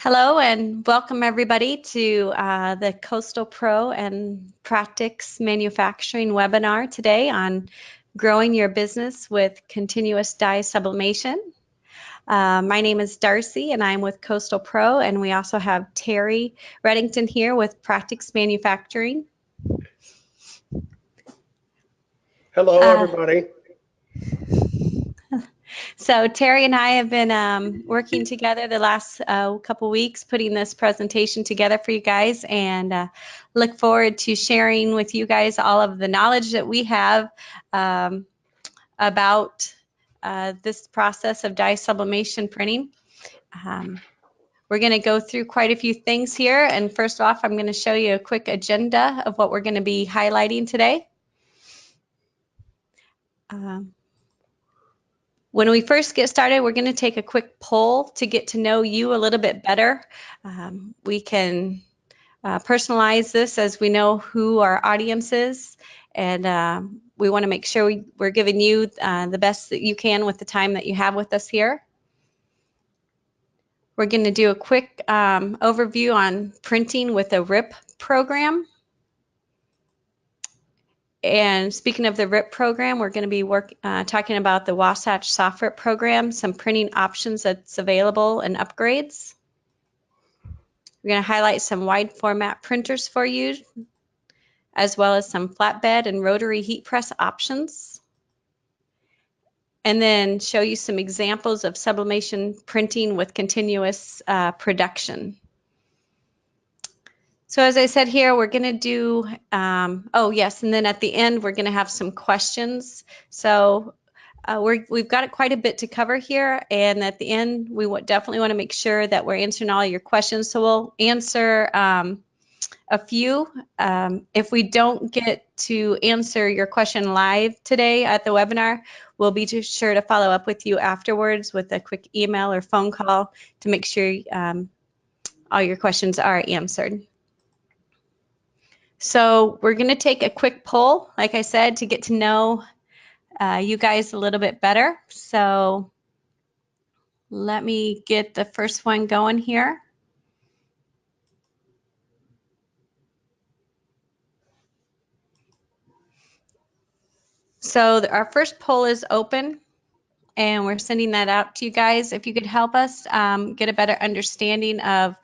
Hello and welcome everybody to the Coastal Pro and Practix Manufacturing webinar today on growing your business with continuous dye sublimation. My name is Darcy and I'm with Coastal Pro, and we also have Terry Reddington here with Practix Manufacturing. Hello everybody. So Terry and I have been working together the last couple weeks, putting this presentation together for you guys, and look forward to sharing with you guys all of the knowledge that we have about this process of dye sublimation printing. We're going to go through quite a few things here, and first off, I'm going to show you a quick agenda of what we're going to be highlighting today. When we first get started, we're going to take a quick poll to get to know you a little bit better. We can personalize this as we know who our audience is, and we want to make sure we're giving you the best that you can with the time that you have with us here. We're going to do a quick overview on printing with a RIP program. And speaking of the RIP program, we're going to be talking about the Wasatch Soft RIP program, some printing options that's available, and upgrades. We're going to highlight some wide format printers for you, as well as some flatbed and rotary heat press options. And then show you some examples of sublimation printing with continuous production. So as I said here, we're going to do, oh yes, and then at the end, we're going to have some questions. So we've got quite a bit to cover here, and at the end, we definitely want to make sure that we're answering all your questions. So we'll answer a few. If we don't get to answer your question live today at the webinar, we'll be sure to follow up with you afterwards with a quick email or phone call to make sure all your questions are answered. So we're going to take a quick poll, like I said, to get to know you guys a little bit better. So let me get the first one going here. So our first poll is open, and we're sending that out to you guys. If you could help us get a better understanding of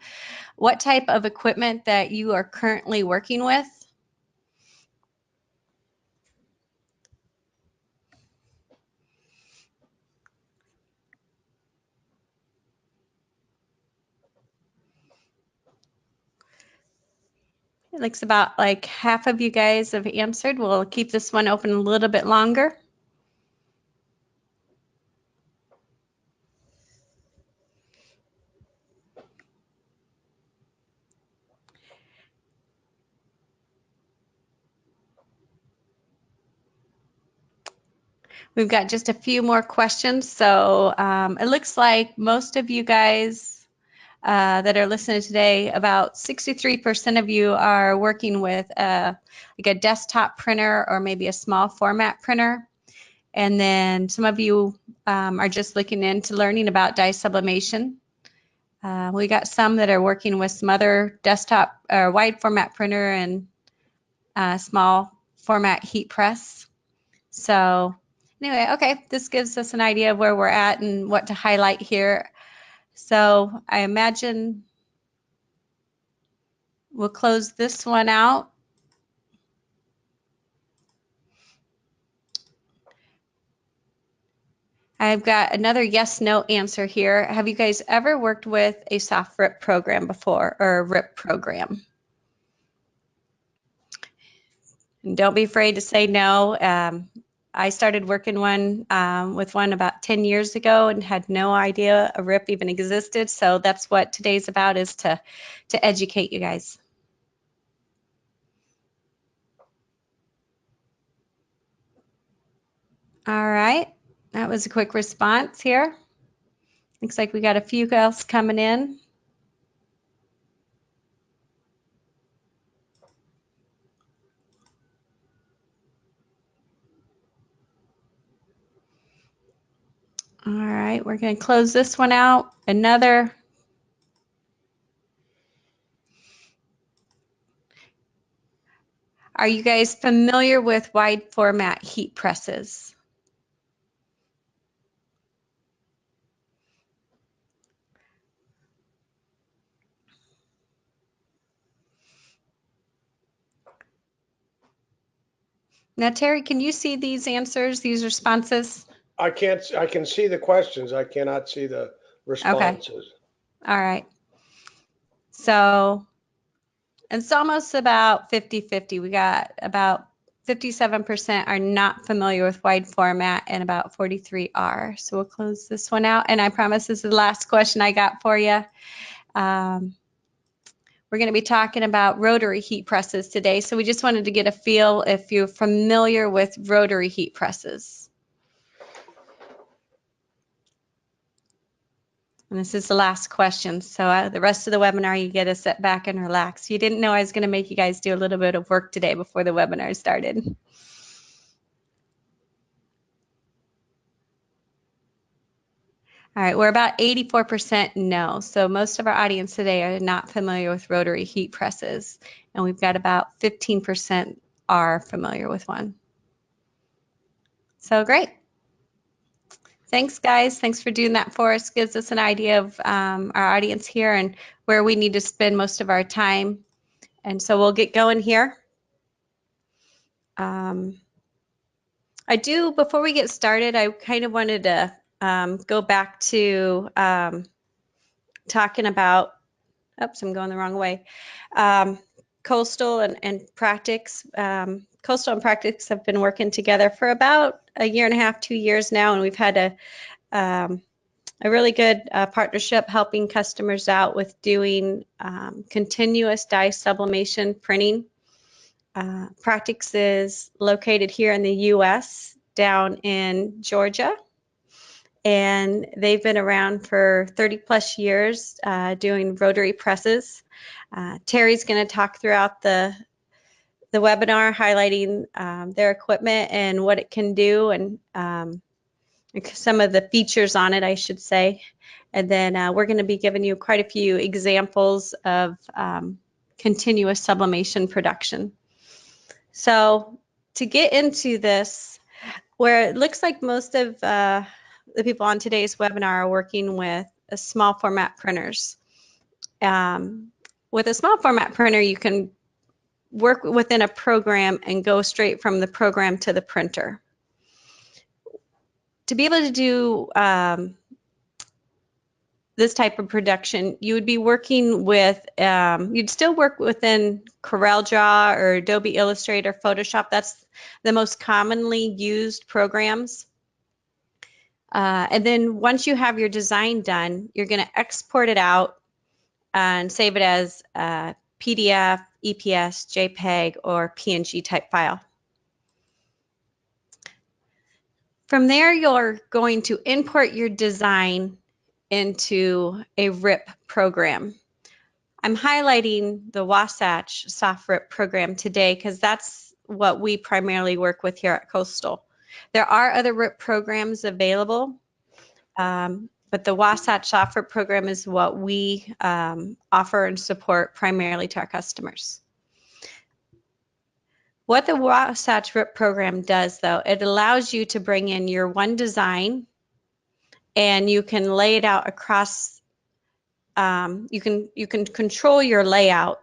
what type of equipment that you are currently working with. It looks about like half of you guys have answered. We'll keep this one open a little bit longer. We've got just a few more questions. So it looks like most of you guys that are listening today, about 63% of you are working with like a desktop printer or maybe a small format printer. And then some of you are just looking into learning about dye sublimation. We got some that are working with some other desktop or wide format printer and small format heat press. So anyway, okay, this gives us an idea of where we're at and what to highlight here. So I imagine we'll close this one out. I've got another yes/no answer here. Have you guys ever worked with a soft RIP program before, or a RIP program? And don't be afraid to say no. I started working with one about 10 years ago and had no idea a RIP even existed. So that's what today's about, is to educate you guys. All right, that was a quick response here. Looks like we got a few else coming in. All right, we're going to close this one out. Another Are you guys familiar with wide format heat presses? Now, Terry, can you see these answers, these responses? I can't. I can see the questions. I cannot see the Okay. responses. All right. So it's almost about 50-50. We got about 57% are not familiar with wide format and about 43 are. So we'll close this one out. And I promise this is the last question I got for you. We're going to be talking about rotary heat presses today. So we just wanted to get a feel if you're familiar with rotary heat presses. And this is the last question. So the rest of the webinar, you get to sit back and relax. You didn't know I was going to make you guys do a little bit of work today before the webinar started. All right, we're about 84% no. So most of our audience today are not familiar with rotary heat presses. And we've got about 15% are familiar with one. So great. Thanks, guys. Thanks for doing that for us. Gives us an idea of our audience here and where we need to spend most of our time. And so we'll get going here. Before we get started, I kind of wanted to go back to talking about, oops, I'm going the wrong way. Coastal and Practix. Coastal and Practix have been working together for about a year and a half, 2 years now, and we've had a really good partnership helping customers out with doing continuous dye sublimation printing. Practix is located here in the U.S., down in Georgia, and they've been around for 30 plus years doing rotary presses. Terry's going to talk throughout the webinar highlighting their equipment and what it can do and some of the features on it, I should say. And then we're going to be giving you quite a few examples of continuous sublimation production. So to get into this, where it looks like most of the people on today's webinar are working with small format printers. With a small format printer, you can work within a program and go straight from the program to the printer. To be able to do this type of production, you would be working with, you'd still work within CorelDRAW or Adobe Illustrator, Photoshop. That's the most commonly used programs. And then once you have your design done, you're going to export it out and save it as a PDF, EPS, JPEG, or PNG type file. From there, you're going to import your design into a RIP program. I'm highlighting the Wasatch Soft RIP program today because that's what we primarily work with here at Coastal. There are other RIP programs available, but the Wasatch Soft RIP program is what we offer and support primarily to our customers. What the Wasatch RIP program does, though, it allows you to bring in your one design and you can lay it out across, you can control your layout.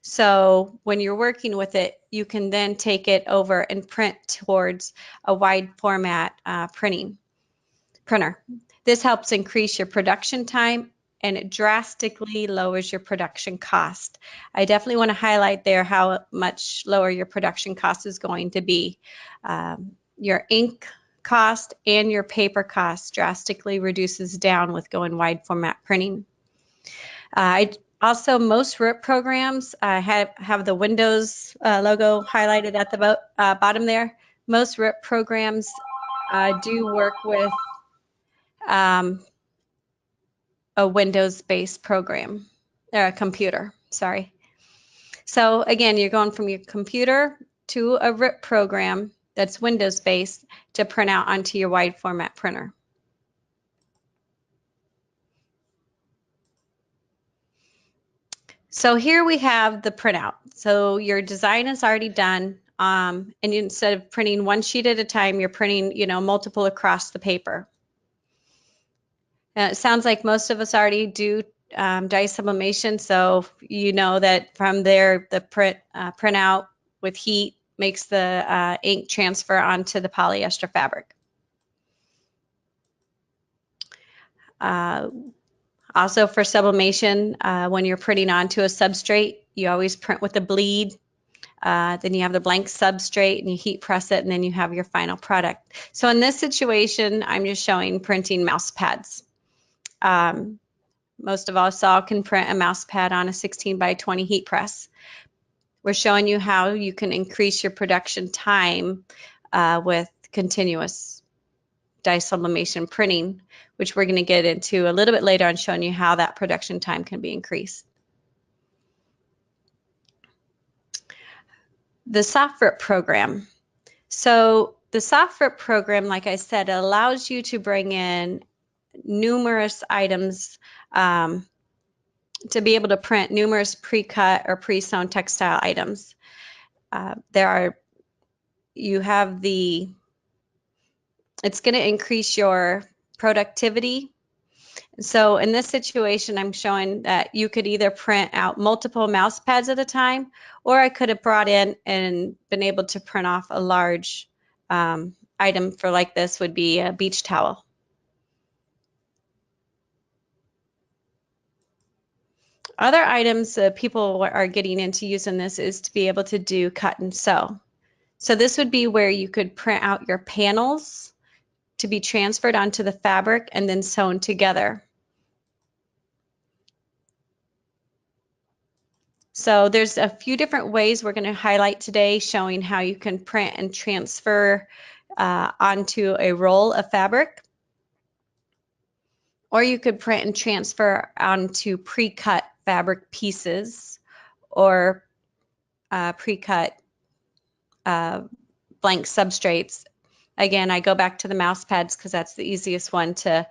So when you're working with it, you can then take it over and print towards a wide format printer. This helps increase your production time and it drastically lowers your production cost. I definitely want to highlight there how much lower your production cost is going to be. Your ink cost and your paper cost drastically reduces down with going wide format printing. Also, most RIP programs have the Windows logo highlighted at the bottom there. Most RIP programs do work with a Windows-based program, or a computer, sorry. So again, you're going from your computer to a RIP program that's Windows-based to print out onto your wide format printer. So here we have the printout. So your design is already done. and instead of printing one sheet at a time, you're printing, multiple across the paper. It sounds like most of us already do dye sublimation, so you know that from there the printout with heat makes the ink transfer onto the polyester fabric. Also for sublimation, when you're printing onto a substrate, you always print with a bleed. Then you have the blank substrate and you heat press it, and then you have your final product. So in this situation, I'm just showing printing mouse pads. Most of us all can print a mouse pad on a 16 by 20 heat press. We're showing you how you can increase your production time with continuous dye sublimation printing, which we're going to get into a little bit later on, showing you how that production time can be increased. The soft rip program. So the soft rip program, like I said, allows you to bring in numerous items to be able to print numerous pre-cut or pre-sewn textile items. It's going to increase your productivity. So in this situation, I'm showing that you could either print out multiple mouse pads at a time, or I could have brought in and been able to print off a large item for, like this would be a beach towel. Other items that people are getting into using this is to be able to do cut and sew. So this would be where you could print out your panels to be transferred onto the fabric and then sewn together. So there's a few different ways we're going to highlight today, showing how you can print and transfer onto a roll of fabric. Or you could print and transfer onto pre-cut fabric pieces, or pre-cut blank substrates. Again, I go back to the mouse pads because that's the easiest one to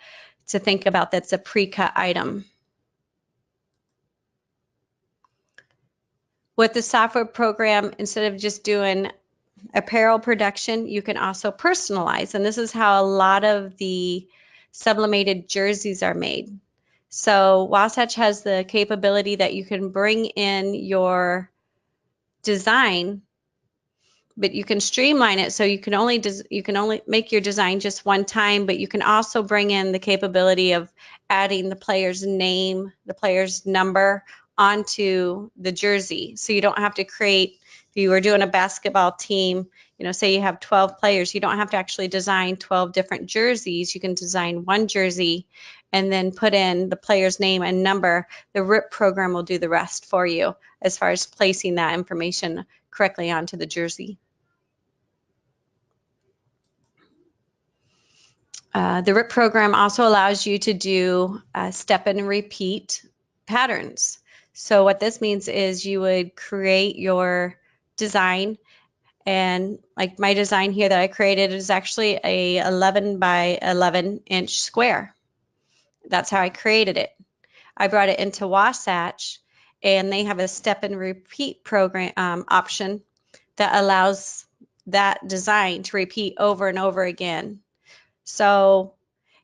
think about. That's a pre-cut item. With the software program, instead of just doing apparel production, you can also personalize. And this is how a lot of the sublimated jerseys are made. So Wasatch has the capability that you can bring in your design, but you can streamline it, so you can only make your design just one time, but you can also bring in the capability of adding the player's name, the player's number onto the jersey. So you don't have to create, if you were doing a basketball team, say you have 12 players, you don't have to actually design 12 different jerseys. You can design one jersey and then put in the player's name and number. The RIP program will do the rest for you as far as placing that information correctly onto the jersey. The RIP program also allows you to do step and repeat patterns. So what this means is you would create your design, and like my design here that I created is actually a 11 by 11 inch square. That's how I created it. I brought it into Wasatch, and they have a step and repeat program option that allows that design to repeat over and over again. So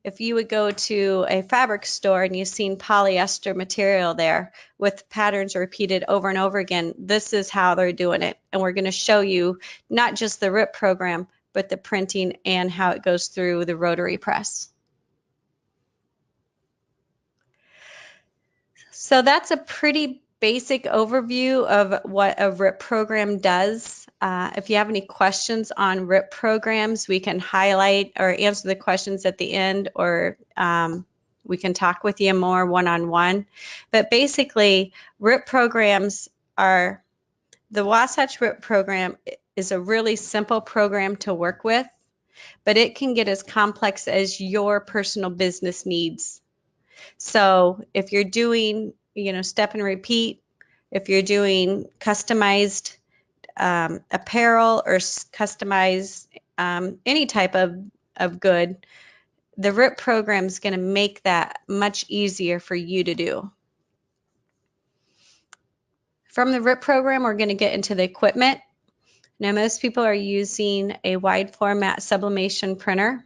if you would go to a fabric store and you've seen polyester material there with patterns repeated over and over again, this is how they're doing it. And we're going to show you not just the RIP program, but the printing and how it goes through the rotary press. So that's a pretty basic overview of what a RIP program does. If you have any questions on RIP programs, we can highlight or answer the questions at the end, or we can talk with you more one-on-one. But basically, RIP programs are, the Wasatch RIP program is a really simple program to work with, but it can get as complex as your personal business needs. So if you're doing, step and repeat, if you're doing customized apparel or customized any type of good, the RIP program is going to make that much easier for you to do. From the RIP program, we're going to get into the equipment. Now, most people are using a wide format sublimation printer.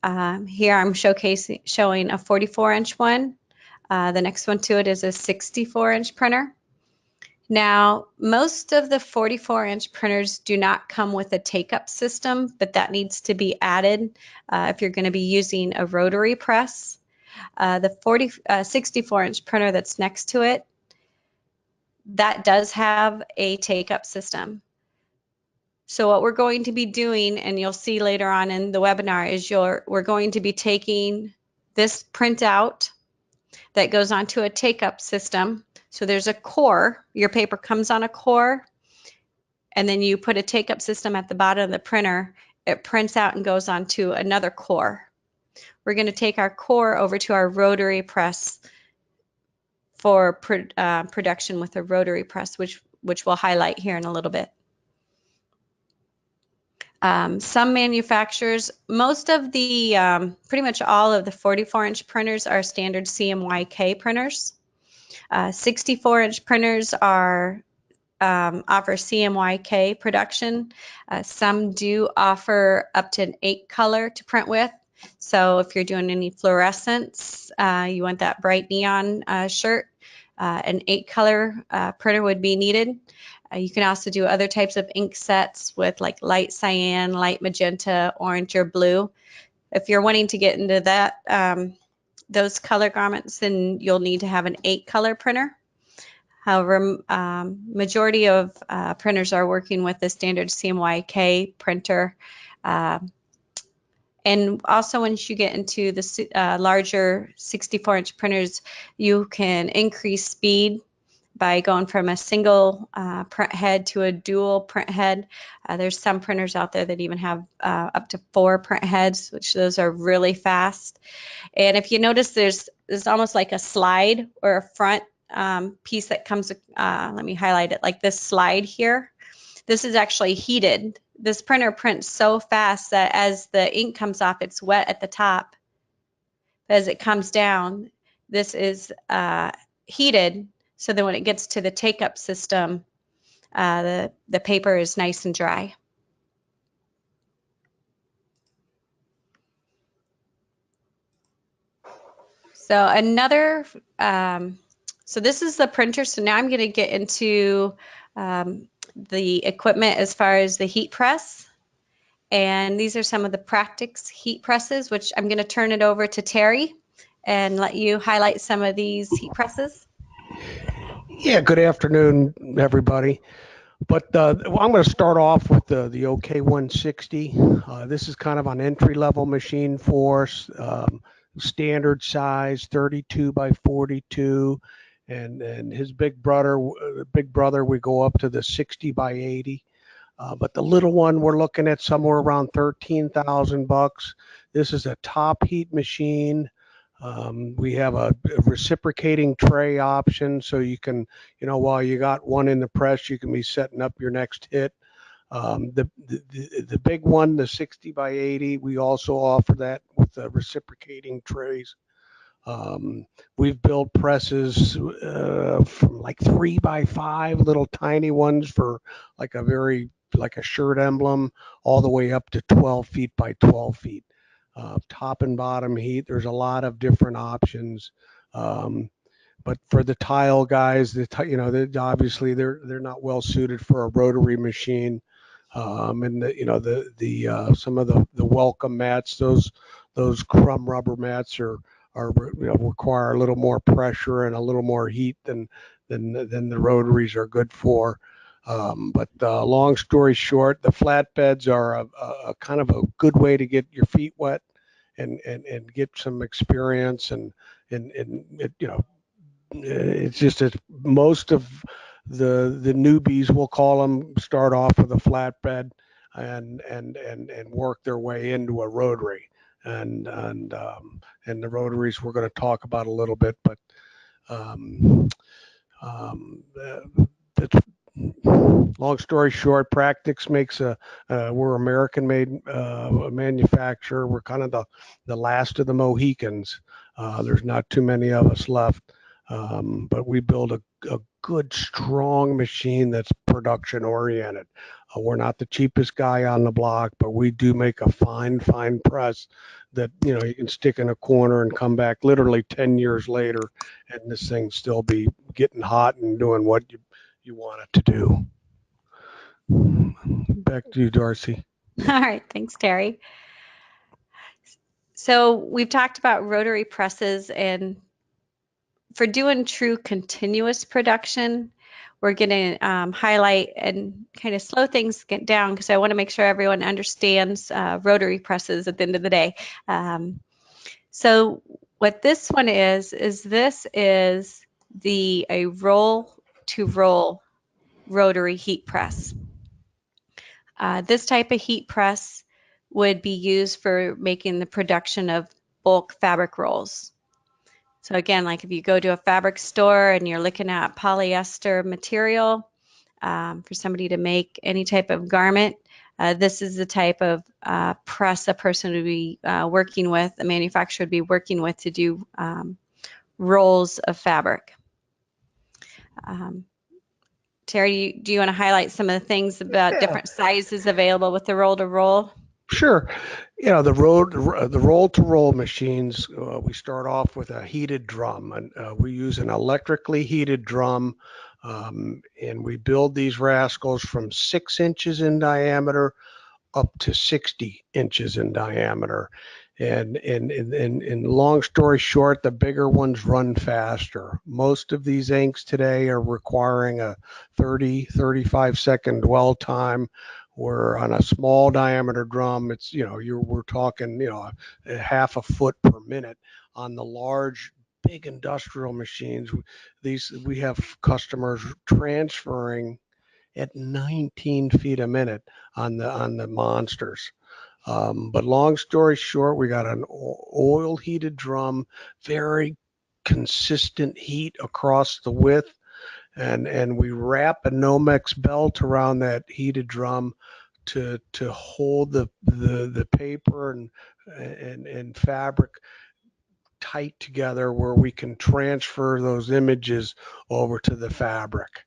Here I'm showing a 44-inch one. The next one to it is a 64-inch printer. Now, most of the 44-inch printers do not come with a take-up system, but that needs to be added if you're going to be using a rotary press. The 64-inch printer that's next to it, that does have a take-up system. So what we're going to be doing, and you'll see later on in the webinar, is we're going to be taking this printout that goes onto a take-up system. So there's a core, your paper comes on a core, and then you put a take-up system at the bottom of the printer. It prints out and goes onto another core. We're going to take our core over to our rotary press for production with a rotary press, which we'll highlight here in a little bit. Some manufacturers, most of the, pretty much all of the 44-inch printers are standard CMYK printers. 64-inch printers offer CMYK production. Some do offer up to an 8-color to print with. So if you're doing any fluorescence, you want that bright neon shirt, an 8-color printer would be needed. You can also do other types of ink sets with like light cyan, light magenta, orange, or blue. If you're wanting to get into that, those color garments, then you'll need to have an 8-color printer. However, majority of printers are working with the standard CMYK printer. And also once you get into the larger 64-inch printers, you can increase speed by going from a single print head to a dual print head. There's some printers out there that even have up to 4 print heads, which those are really fast. And if you notice, there's almost like a slide or a front piece that comes, let me highlight it, like this slide here. This is actually heated. This printer prints so fast that as the ink comes off, it's wet at the top. As it comes down, this is heated, so then when it gets to the take-up system, the paper is nice and dry. So another, so this is the printer. So now I'm going to get into the equipment as far as the heat press. And these are some of the Practix heat presses, which I'm going to turn it over to Terry and let you highlight some of these heat presses. Yeah, good afternoon, everybody. But I'm going to start off with the OK160. This is kind of an entry-level machine for us, standard size, 32 by 42, and his big brother, we go up to the 60 by 80. But the little one, we're looking at somewhere around $13,000. This is a top heat machine. We have a reciprocating tray option, so you can, while you got one in the press, you can be setting up your next hit. The big one, the 60 by 80, we also offer that with the reciprocating trays. We've built presses from like 3 by 5, little tiny ones for like a shirt emblem, all the way up to 12 feet by 12 feet. Top and bottom heat. There's a lot of different options. But for the tile guys, obviously they're not well suited for a rotary machine. And some of the welcome mats, those crumb rubber mats require a little more pressure and a little more heat than the rotaries are good for. But long story short, the flatbeds are a kind of a good way to get your feet wet and get some experience, and it's just that most of the newbies, we'll call them, start off with a flatbed and work their way into a rotary, and the rotaries we're going to talk about a little bit, but long story short, Practix makes we're American-made manufacturer. We're kind of the last of the Mohicans. There's not too many of us left. But we build a good, strong machine that's production oriented. We're not the cheapest guy on the block, but we do make a fine press that, you know, you can stick in a corner and come back literally 10 years later, and this thing still be getting hot and doing what you want it to do. Back to you, Darcy. All right, thanks, Terry. So we've talked about rotary presses, and for doing true continuous production, we're going to highlight and kind of slow things down because I want to make sure everyone understands rotary presses at the end of the day. So what this one is this is a roll-to-roll rotary heat press. This type of heat press would be used for making the production of bulk fabric rolls. So again, like if you go to a fabric store and you're looking at polyester material for somebody to make any type of garment, this is the type of press a person would be working with, a manufacturer would be working with to do rolls of fabric. Terry, do you want to highlight some of the things about different sizes available with the roll-to-roll? Sure. You know, the roll-to-roll machines, we start off with a heated drum, and we use an electrically heated drum, and we build these rascals from 6 inches in diameter up to 60 inches in diameter. And long story short, the bigger ones run faster. Most of these inks today are requiring a 35-second dwell time, where on a small diameter drum, it's, you know, we're talking, you know, a half a foot per minute. On the large, big industrial machines, we have customers transferring at 19 feet a minute on the monsters. But long story short, we got an oil heated drum, very consistent heat across the width, and we wrap a Nomex belt around that heated drum to hold the paper and fabric tight together, where we can transfer those images over to the fabric.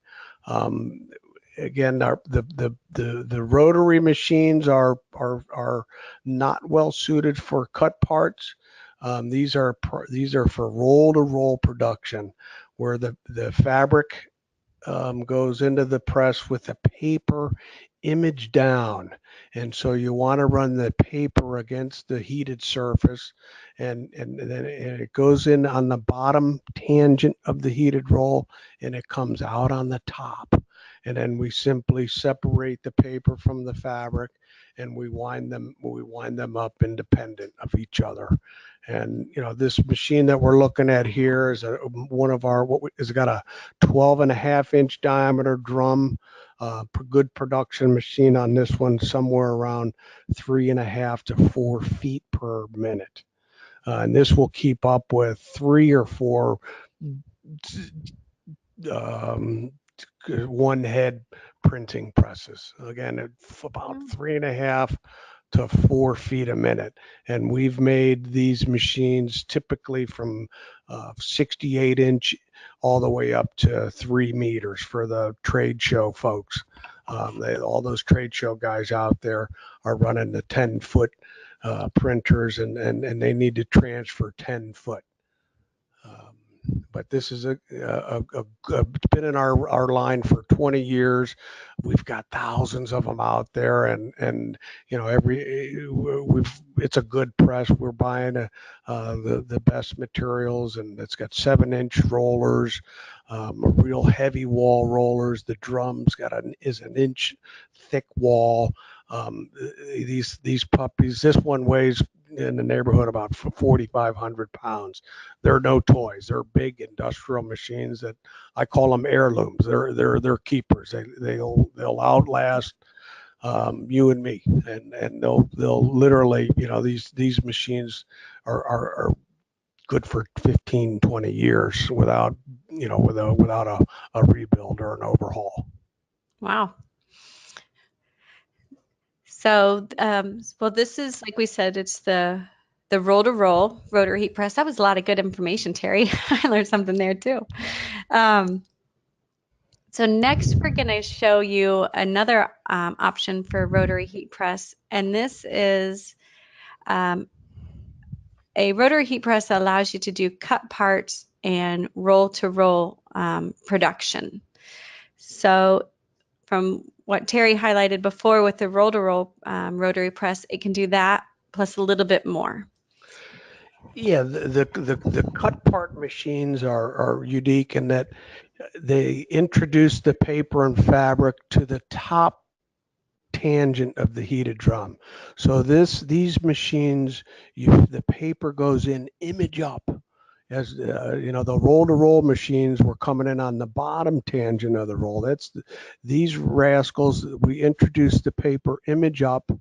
Again, the rotary machines are not well suited for cut parts. These are for roll to roll production, where the fabric goes into the press with the paper image down. And so you want to run the paper against the heated surface, and then it goes in on the bottom tangent of the heated roll, and it comes out on the top. And then we simply separate the paper from the fabric, and we wind them up independent of each other. And you know, this machine that we're looking at here is has got a 12.5-inch diameter drum. Good production machine on this one, somewhere around 3.5 to 4 feet per minute. And this will keep up with 3 or 4 one head printing presses. Again, it's about 3.5 to 4 feet a minute. And we've made these machines typically from 68 inch all the way up to 3 meters for the trade show folks. All those trade show guys out there are running the 10-foot printers, and they need to transfer 10 foot. But this is been in our line for 20 years. We've got thousands of them out there, and you know, it's a good press. We're buying the best materials, and it's got 7-inch rollers, real heavy wall rollers. The drum's is an inch thick wall. These puppies, this one weighs in the neighborhood about 4,500 pounds. They're no toys. They're big industrial machines that I call them heirlooms. They're keepers. They'll outlast you and me, and they'll literally, you know, these machines are good for 15, 20 years without, you know, without a rebuild or an overhaul. Wow. So, well, this is, like we said, it's the the roll-to-roll rotary heat press. That was a lot of good information, Terry. I learned something there too. So next we're going to show you another option for rotary heat press, and this is a rotary heat press that allows you to do cut parts and roll-to-roll production. So from what Terry highlighted before with the roll-to-roll rotary press, it can do that plus a little bit more. Yeah, the cut part machines are unique in that they introduce the paper and fabric to the top tangent of the heated drum. So these machines, the paper goes in image up. As you know, the roll-to-roll machines were coming in on the bottom tangent of the roll. These rascals. We introduce the paper image up,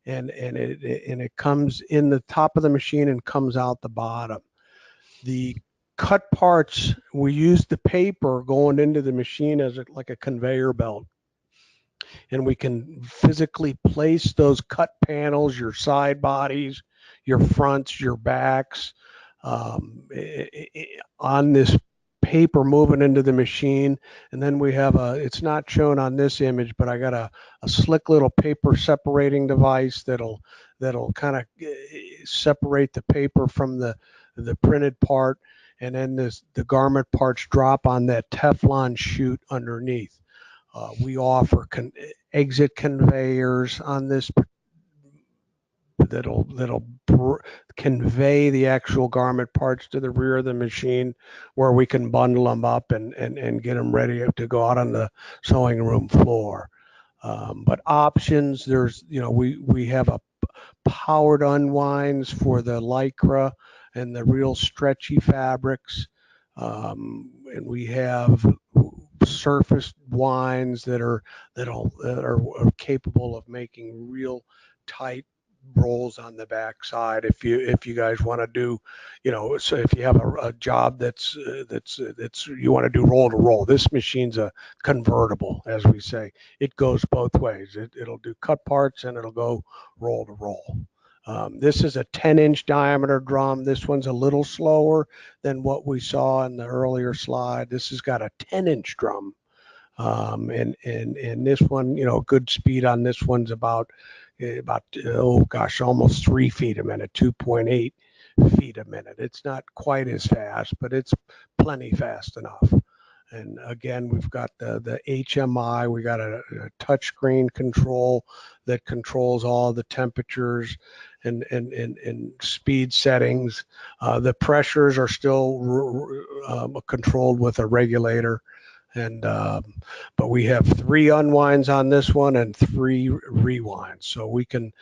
and it comes in the top of the machine and comes out the bottom. The cut parts, we use the paper going into the machine as like a conveyor belt, and we can physically place those cut panels, your side bodies, your fronts, your backs, on this paper moving into the machine. And then we have it's not shown on this image, but I got a slick little paper separating device that'll kind of separate the paper from the printed part. And then the garment parts drop on that Teflon chute underneath. We offer exit conveyors on this that'll convey the actual garment parts to the rear of the machine, where we can bundle them up and get them ready to go out on the sewing room floor. But options, we have a powered unwinds for the lycra and the real stretchy fabrics. And we have surface winds that are capable of making real tight rolls on the backside. If you guys want to do, so if you have a job that's you want to do roll to roll, this machine's a convertible, as we say. It goes both ways. It'll do cut parts and it'll go roll to roll. This is a 10-inch diameter drum. This one's a little slower than what we saw in the earlier slide. This has got a 10-inch drum. And this one, good speed on this one's about almost 3 feet a minute, 2.8 feet a minute. It's not quite as fast, but it's plenty fast enough. And again, we've got the HMI. We got a touchscreen control that controls all the temperatures and speed settings. The pressures are still controlled with a regulator. And but we have 3 unwinds on this one and 3 rewinds. So we can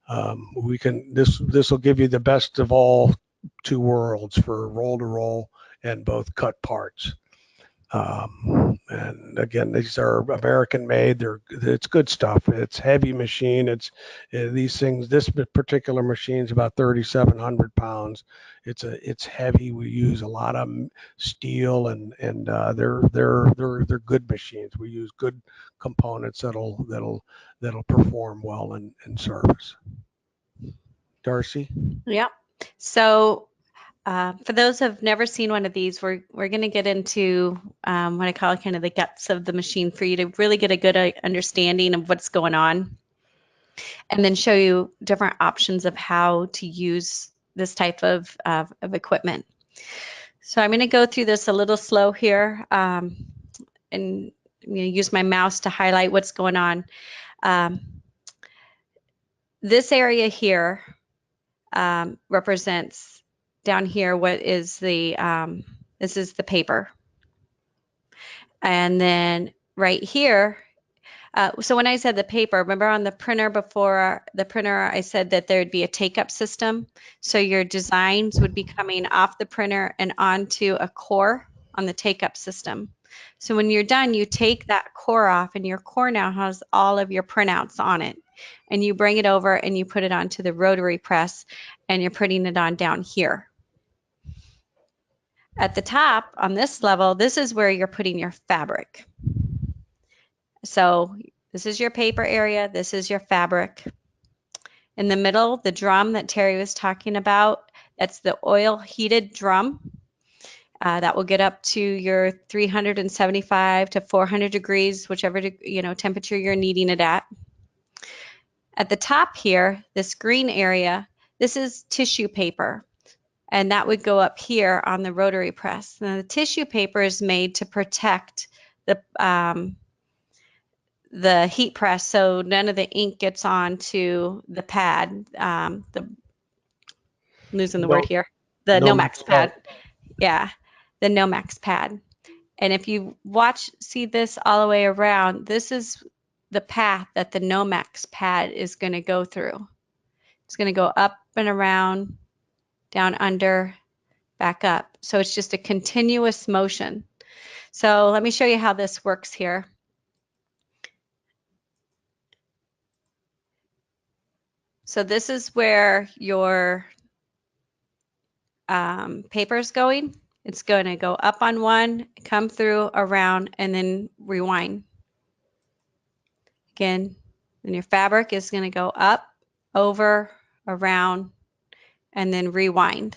this will give you the best of all 2 worlds for roll to roll and both cut parts. And again, these are American made. It's good stuff. It's heavy machine. These things. This particular machine is about 3,700 pounds. It's heavy. We use a lot of steel, and they're good machines. We use good components that'll perform well in service. Darcy? Yeah. So for those who have never seen one of these, we're going to get into what I call kind of the guts of the machine for you to really get a good understanding of what's going on, and then show you different options of how to use this type of equipment. So I'm going to go through this a little slow here, and I'm going to use my mouse to highlight what's going on. This area here represents down here what is the this is the paper, and then right here, so when I said the paper, remember on the printer before the printer, I said that there would be a take-up system, so your designs would be coming off the printer and onto a core on the take-up system. So when you're done, you take that core off, and your core now has all of your printouts on it, and you bring it over and you put it onto the rotary press, and you're putting it on down here. At the top, on this level, this is where you're putting your fabric. So this is your paper area, this is your fabric. In the middle, the drum that Terry was talking about, that's the oil heated drum. That will get up to your 375 to 400 degrees, whichever temperature you're needing it at. At the top here, this green area, this is tissue paper, and that would go up here on the rotary press. Now, the tissue paper is made to protect the heat press, so none of the ink gets onto the pad. Losing the word here. The Nomex pad. Yeah, the Nomex pad. And if you see this all the way around, this is the path that the Nomex pad is going to go through. It's going to go up and around, down under, back up. So it's just a continuous motion. So let me show you how this works here. So this is where your paper is going. It's going to go up on one, come through, around, and then rewind. Again, then your fabric is going to go up, over, around, and then rewind.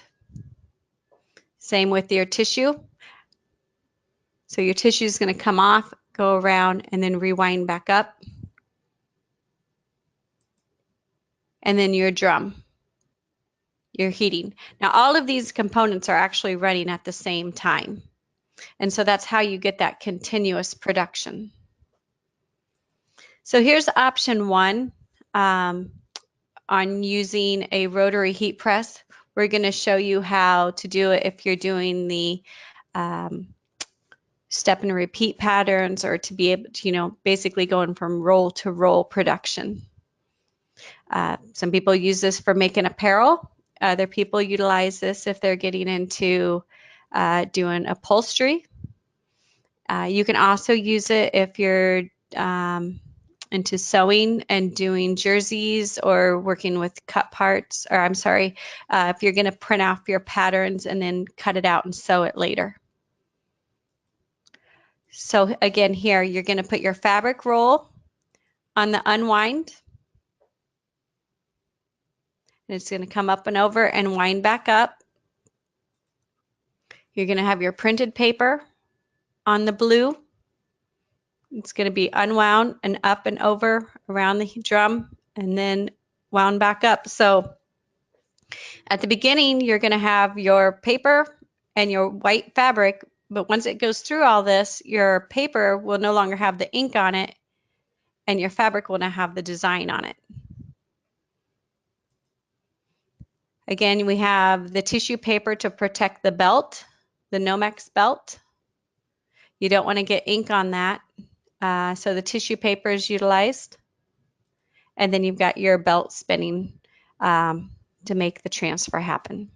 Same with your tissue. So your tissue is going to come off, go around, and then rewind back up. And then your drum, your heating. Now all of these components are actually running at the same time. And so that's how you get that continuous production. So here's option one on using a rotary heat press. We're going to show you how to do it if you're doing the step and repeat patterns, or to be able to, basically going from roll to roll production. Some people use this for making apparel. Other people utilize this if they're getting into doing upholstery. You can also use it if you're into sewing and doing jerseys, or working with cut parts, or if you're going to print off your patterns and then cut it out and sew it later. So again, here you're going to put your fabric roll on the unwind, and it's going to come up and over and wind back up. You're going to have your printed paper on the blue. It's going to be unwound and up and over around the drum, and then wound back up. So at the beginning, you're going to have your paper and your white fabric, but once it goes through all this, your paper will no longer have the ink on it, and your fabric will now have the design on it. Again, we have the tissue paper to protect the belt, the Nomex belt. You don't want to get ink on that, so the tissue paper is utilized. And then you've got your belt spinning to make the transfer happen.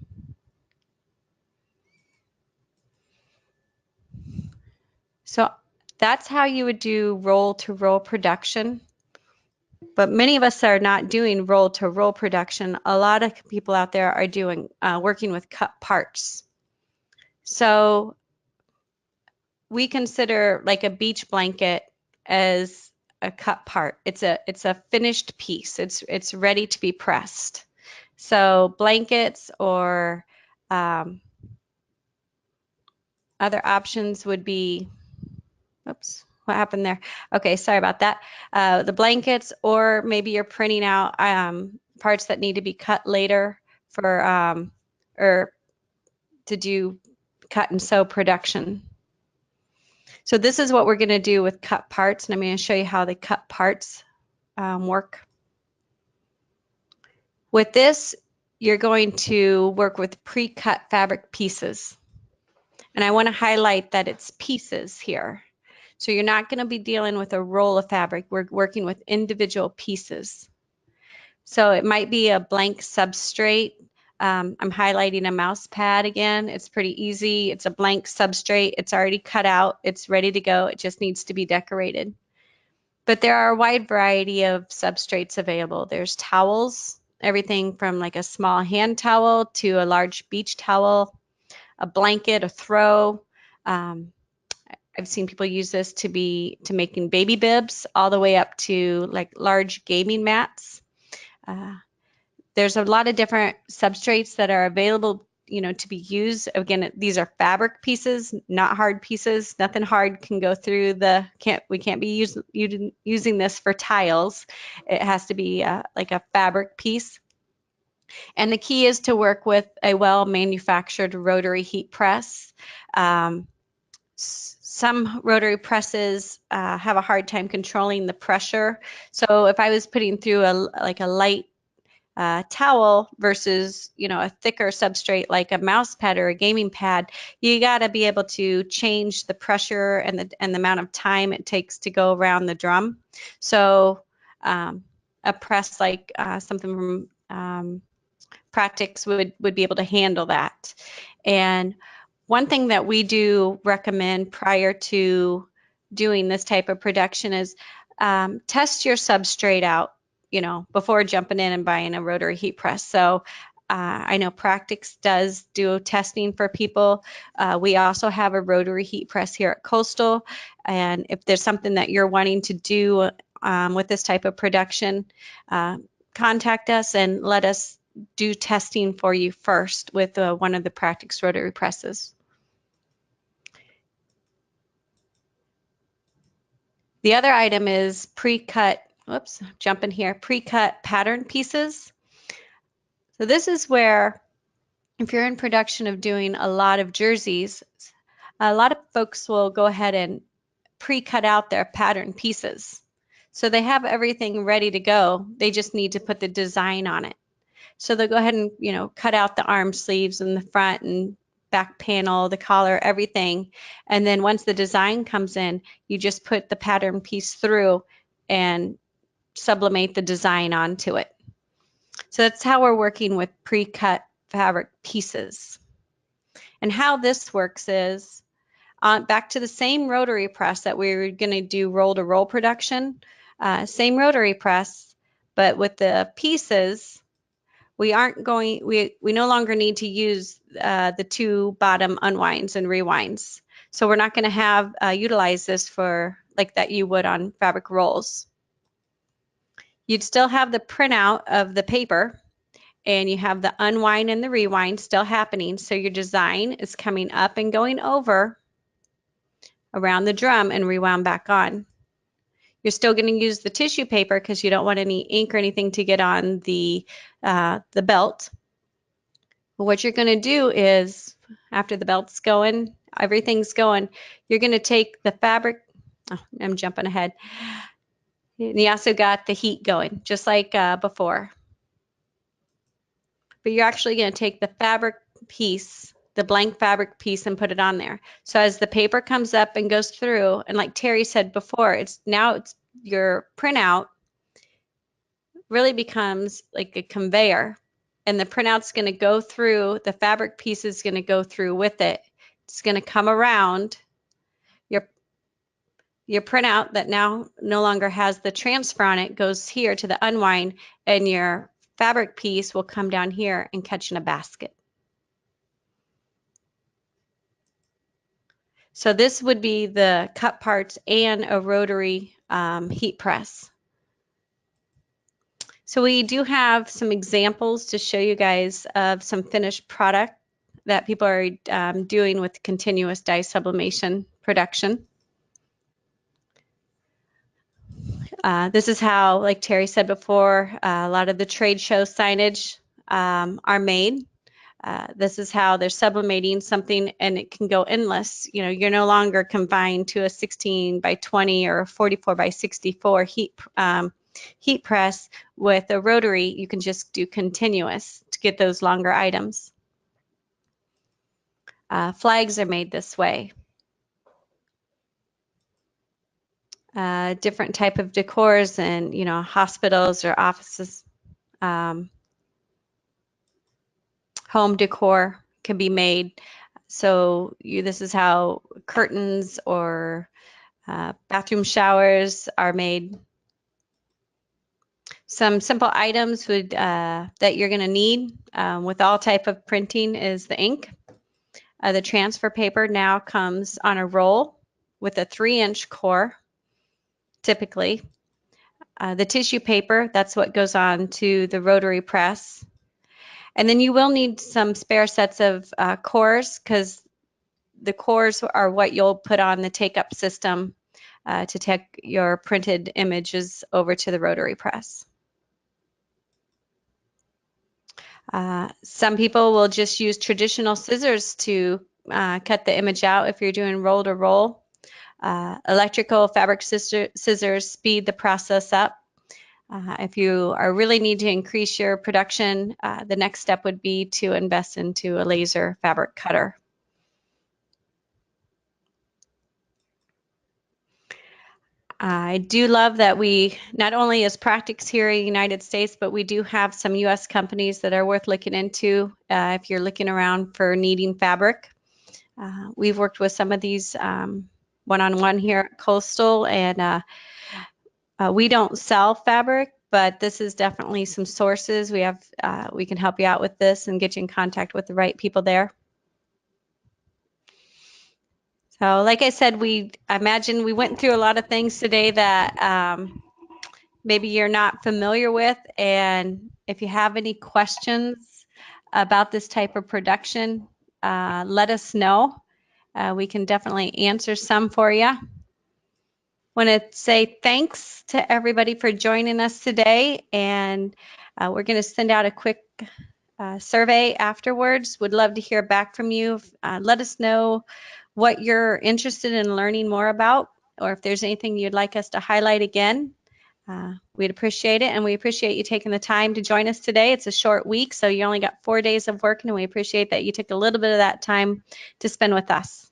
So that's how you would do roll-to-roll production. But many of us are not doing roll-to-roll production. A lot of people out there are doing working with cut parts. So we consider like a beach blanket as a cut part. It's a finished piece. It's ready to be pressed. So blankets or other options would be, oops, what happened there? Okay, sorry about that. The blankets, or maybe you're printing out parts that need to be cut later for or to do cut and sew production. So this is what we're going to do with cut parts, and I'm going to show you how the cut parts work. With this, you're going to work with pre-cut fabric pieces. And I want to highlight that it's pieces here. So you're not going to be dealing with a roll of fabric. We're working with individual pieces. So it might be a blank substrate. I'm highlighting a mouse pad again. It's pretty easy. It's a blank substrate. It's already cut out. It's ready to go. It just needs to be decorated. But there are a wide variety of substrates available. There's towels, everything from like a small hand towel to a large beach towel, a blanket, a throw. I've seen people use this to making baby bibs, all the way up to like large gaming mats. There's a lot of different substrates that are available, to be used. Again, these are fabric pieces, not hard pieces. Nothing hard can go through we can't be using this for tiles. It has to be like a fabric piece. And the key is to work with a well-manufactured rotary heat press. Some rotary presses have a hard time controlling the pressure. So if I was putting through a light towel versus a thicker substrate like a mouse pad or a gaming pad, you got to be able to change the pressure and the amount of time it takes to go around the drum. So a press like something from Practix would be able to handle that. And one thing that we do recommend prior to doing this type of production is test your substrate out, before jumping in and buying a rotary heat press. So I know Practix does do testing for people. We also have a rotary heat press here at Coastal. And if there's something that you're wanting to do with this type of production, contact us and let us do testing for you first with one of the Practix rotary presses. The other item is pre-cut, jumping here, pre-cut pattern pieces. So this is where, if you're in production of doing a lot of jerseys, a lot of folks will go ahead and pre-cut out their pattern pieces. So they have everything ready to go. They just need to put the design on it. So they'll go ahead and, cut out the arm sleeves and the front and back panel, the collar, everything. And then once the design comes in, you just put the pattern piece through and sublimate the design onto it. So that's how we're working with pre-cut fabric pieces. And how this works is, back to the same rotary press that we were going to do roll-to-roll production, same rotary press, but with the pieces, we no longer need to use the two bottom unwinds and rewinds. So we're not going to utilize this for like that you would on fabric rolls. You'd still have the printout of the paper, and you have the unwind and the rewind still happening. So your design is coming up and going over around the drum and rewound back on. You're still going to use the tissue paper because you don't want any ink or anything to get on the belt. But what you're going to do is, after the belt's going, everything's going, you're going to take the fabric. Oh, I'm jumping ahead. And you also got the heat going, just like before. But you're actually going to take the fabric piece, the blank fabric piece, and put it on there. So as the paper comes up and goes through, and like Terry said before, it's your printout really becomes like a conveyor, and the printout's going to go through, the fabric piece is going to go through with it. It's going to come around your printout that now no longer has the transfer on it, goes here to the unwind, and your fabric piece will come down here and catch in a basket. So this would be the cut parts and a rotary heat press. So we do have some examples to show you guys of some finished product that people are doing with continuous dye sublimation production. This is how, like Terry said before, a lot of the trade show signage are made. This is how they're sublimating something, and it can go endless. You're no longer confined to a 16 by 20 or a 44 by 64 heat press. With a rotary, you can just do continuous to get those longer items. Flags are made this way. Different type of decors and hospitals or offices. Home decor can be made. So this is how curtains or bathroom showers are made. Some simple items that you're going to need with all type of printing is the ink. The transfer paper now comes on a roll with a 3-inch core, typically. the tissue paper, that's what goes on to the rotary press. And then you will need some spare sets of cores, because the cores are what you'll put on the take-up system to take your printed images over to the rotary press. Some people will just use traditional scissors to cut the image out if you're doing roll to roll. Electrical fabric scissors speed the process up. If you really need to increase your production, the next step would be to invest into a laser fabric cutter. I do love that we, not only is Practix here in the United States, but we do have some U.S. companies that are worth looking into if you're looking around for needing fabric. We've worked with some of these one-on-one here at Coastal, and we don't sell fabric, but this is definitely some sources. We can help you out with this and get you in contact with the right people there. So like I said, I imagine we went through a lot of things today that maybe you're not familiar with, and if you have any questions about this type of production, let us know. We can definitely answer some for you. Want to say thanks to everybody for joining us today, and we're going to send out a quick survey afterwards. Would love to hear back from you. Let us know what you're interested in learning more about, or if there's anything you'd like us to highlight again. We'd appreciate it, and we appreciate you taking the time to join us today. It's a short week, so you only got 4 days of work, and we appreciate that you took a little bit of that time to spend with us.